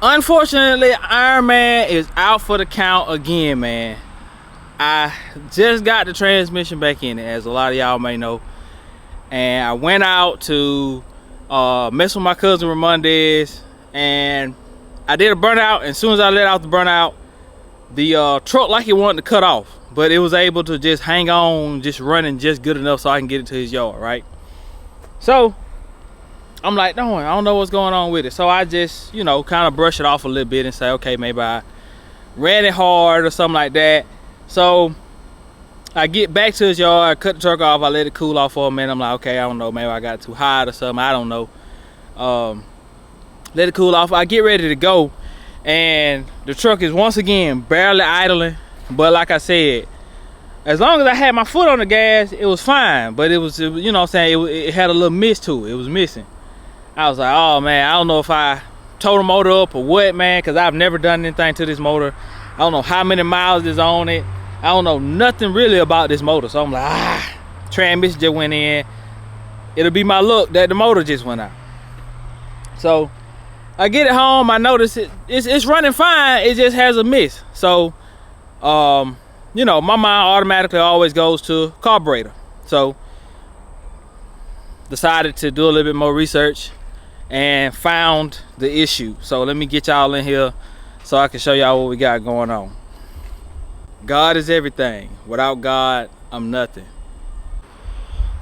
Unfortunately, Iron Man is out for the count again, man. I just got the transmission back in it, as a lot of y'all may know. And I went out to mess with my cousin Ramondes, and I did a burnout. And as soon as I let out the burnout, the truck like it wanted to cut off, but it was able to just hang on, just running just good enough so I can get it to his yard, right? So I'm like, no, I don't know what's going on with it. So I just, you know, kind of brush it off a little bit and say, okay, maybe I ran it hard or something like that. So I get back to his yard, cut the truck off, I let it cool off for a minute. I'm like, okay, I don't know, maybe I got too hot or something, I don't know. Let it cool off. I get ready to go, and the truck is once again barely idling. But like I said, as long as I had my foot on the gas, it was fine. But it was, you know what I'm saying, it had a little miss to it. It was missing. I was like, oh man, I don't know if I towed the motor up or what, man, because I've never done anything to this motor. I don't know how many miles is on it. I don't know nothing really about this motor. So I'm like, transmission just went in. It'll be my luck that the motor just went out. So I get it home, I notice it's running fine, it just has a miss. So you know, my mind automatically always goes to carburetor. So decided to do a little bit more research and found the issue. So let me get y'all in here so I can show y'all what we got going on. God is everything. Without God, I'm nothing.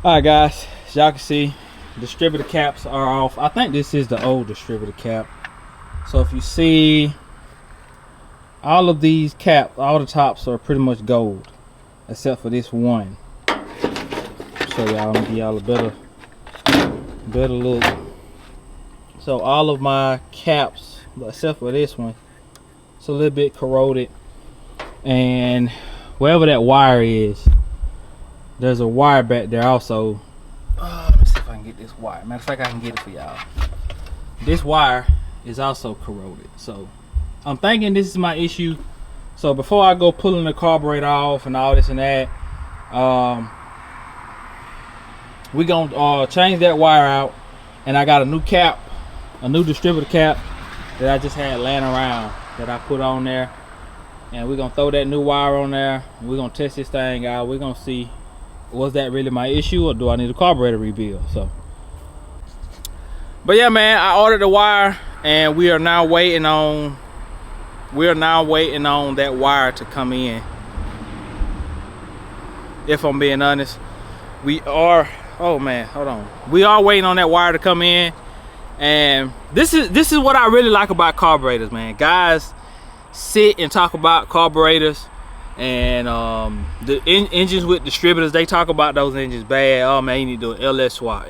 All right, guys, as y'all can see, distributor caps are off. I think this is the old distributor cap. So if you see, all of these caps, all the tops are pretty much gold, except for this one. Show y'all, give y'all a better look. So all of my caps, except for this one, it's a little bit corroded. And wherever that wire is, there's a wire back there also. Let me see if I can get this wire. Matter of fact, I can get it for y'all. This wire is also corroded. So I'm thinking this is my issue. So before I go pulling the carburetor off and all this and that, we're gonna change that wire out. And I got a new cap, a new distributor cap that I just had laying around that I put on there. And we're gonna throw that new wire on there. We're gonna test this thing out. We're gonna see, was that really my issue, or do I need a carburetor rebuild? So, but yeah, man, I ordered the wire, and we are now waiting on that wire to come in. If I'm being honest, we are, oh man, hold on, we are waiting on that wire to come in. And this is what I really like about carburetors, man. Guys sit and talk about carburetors and the engines with distributors. They talk about those engines bad. Oh man, you need to do an LS swap.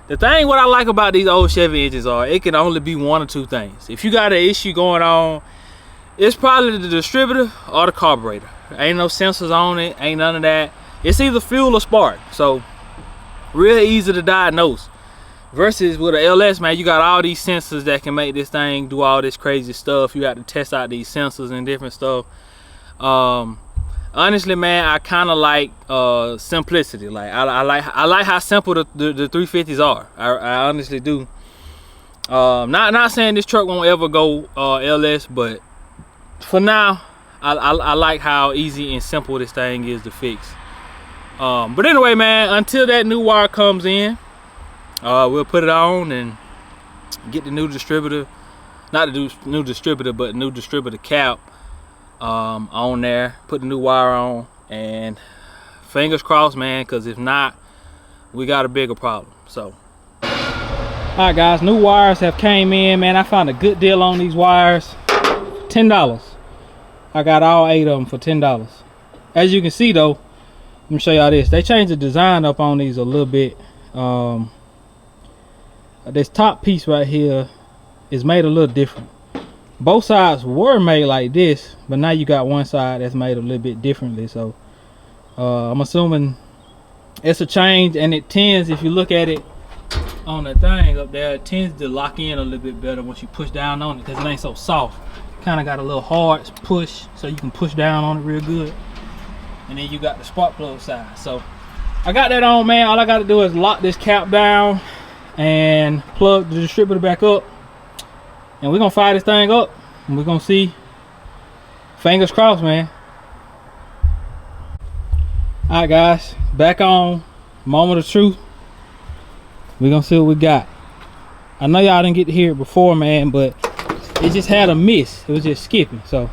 The thing what I like about these old Chevy engines are, it can only be one or two things. If you got an issue going on, it's probably the distributor or the carburetor. Ain't no sensors on it, ain't none of that. It's either fuel or spark. So real easy to diagnose. Versus with an LS, man, you got all these sensors that can make this thing do all this crazy stuff. You got to test out these sensors and different stuff. Honestly, man, I kind of like simplicity. Like I like how simple the 350s are. I honestly do. Not saying this truck won't ever go LS, but for now, I like how easy and simple this thing is to fix. But anyway, man, until that new wire comes in, we'll put it on and get the new distributor, not the new distributor, but new distributor cap on there, put the new wire on, and fingers crossed, man, because if not, we got a bigger problem. So all right, guys, new wires have came in, man. I found a good deal on these wires, $10. I got all 8 of them for $10. As you can see though, let me show y'all this. They changed the design up on these a little bit. This top piece right here is made a little different. Both sides were made like this, but now you got one side that's made a little bit differently. So I'm assuming it's a change, and it tends, if you look at it on the thing up there, it tends to lock in a little bit better once you push down on it, because it ain't so soft. Kind of got a little hard push, so you can push down on it real good. And then you got the spark plug side. So I got that on, man. All I got to do is lock this cap down and plug the distributor back up, and we're gonna fire this thing up, and we're gonna see. Fingers crossed, man. All right, guys, back on moment of truth. We're gonna see what we got. I know y'all didn't get to hear it before, man, but it just had a miss. It was just skipping. So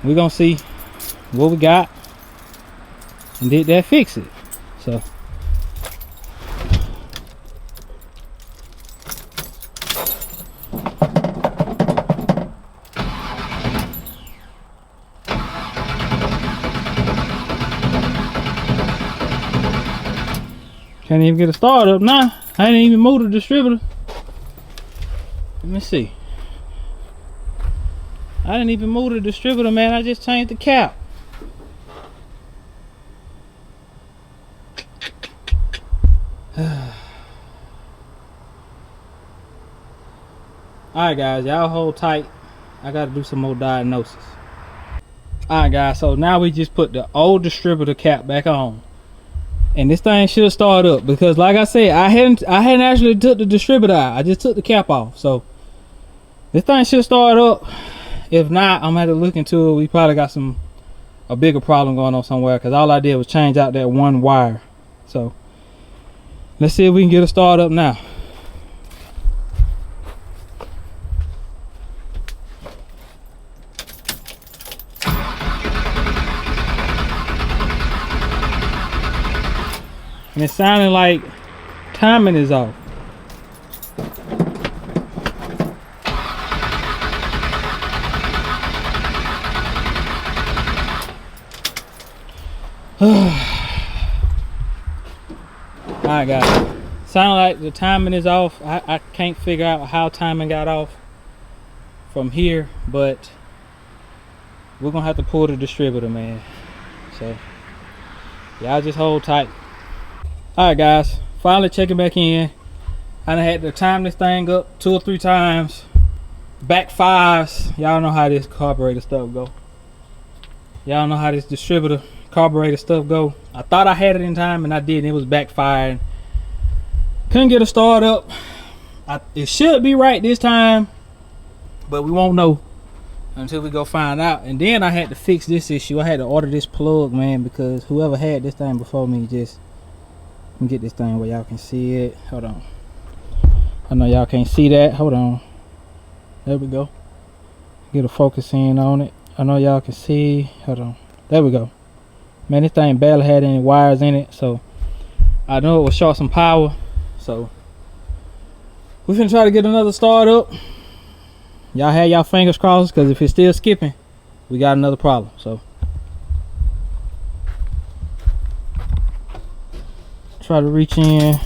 we're gonna see what we got, and did that fix it? So can't even get a start up now. I didn't even move the distributor. Let me see. I didn't even move the distributor, man. I just changed the cap. Alright, guys, y'all hold tight. I gotta do some more diagnosis. Alright, guys, so now we just put the old distributor cap back on. And this thing should start up, because like I said, I hadn't actually took the distributor out. I just took the cap off. So this thing should start up. If not, I'm gonna have to look into it. We probably got a bigger problem going on somewhere, because all I did was change out that one wire. So let's see if we can get a start up now. And it sounded like timing is off. Alright, guys. Sounded like the timing is off. I can't figure out how timing got off from here, but we're gonna have to pull the distributor, man. So y'all just hold tight. Alright, guys, finally checking back in. I done had to time this thing up 2 or 3 times. Back fives. Y'all know how this carburetor stuff go. Y'all know how this distributor carburetor stuff go. I thought I had it in time, and I didn't. It was backfiring. Couldn't get a start up. It should be right this time, but we won't know until we go find out. And then I had to fix this issue. I had to order this plug, man, because whoever had this thing before me just... Let me get this thing where y'all can see it. Hold on. I know y'all can't see that. Hold on. There we go. Get a focus in on it. I know y'all can see. Hold on. There we go. Man, this thing barely had any wires in it, so I know it will short some power. So we're gonna try to get another start up. Y'all have y'all fingers crossed, because if it's still skipping, we got another problem. So try to reach in.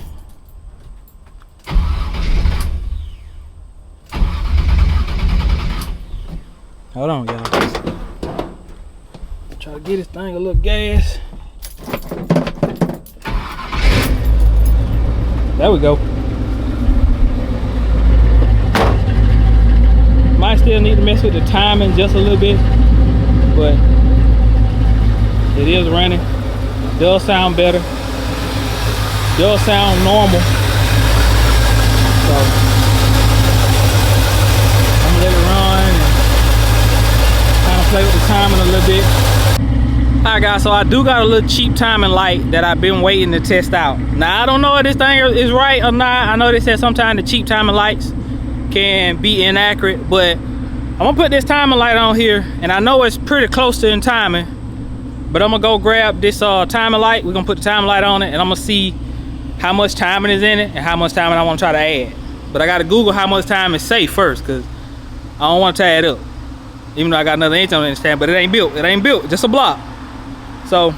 Hold on, y'all. Try to get this thing a little gas. There we go. Might still need to mess with the timing just a little bit, but it is running. Does sound better. Does sound normal. So I'm gonna let it run and kind of play with the timing a little bit. Alright, guys, so I do got a little cheap timing light that I've been waiting to test out. Now I don't know if this thing is right or not. I know they said sometimes the cheap timing lights can be inaccurate, but I'm gonna put this timing light on here, and I know it's pretty close to in timing, but I'm gonna go grab this timing light. We're gonna put the timing light on it, and I'm gonna see how much timing is in it and how much timing I want to try to add. But I gotta Google how much time is safe first, because I don't want to tie it up, even though I got another inch on the stand, but it ain't built, just a block. So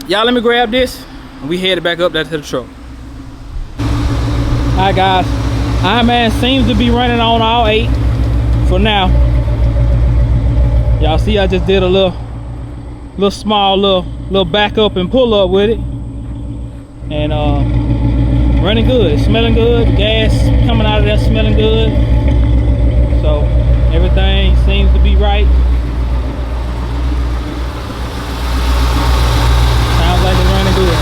y'all, let me grab this and we headed back up there to the truck. Alright, guys, Iron Man seems to be running on all 8 for now. Y'all see I just did a little small little back up and pull up with it, and running good, smelling good. The gas coming out of there smelling good, so everything seems to be right. Sounds like it's running good.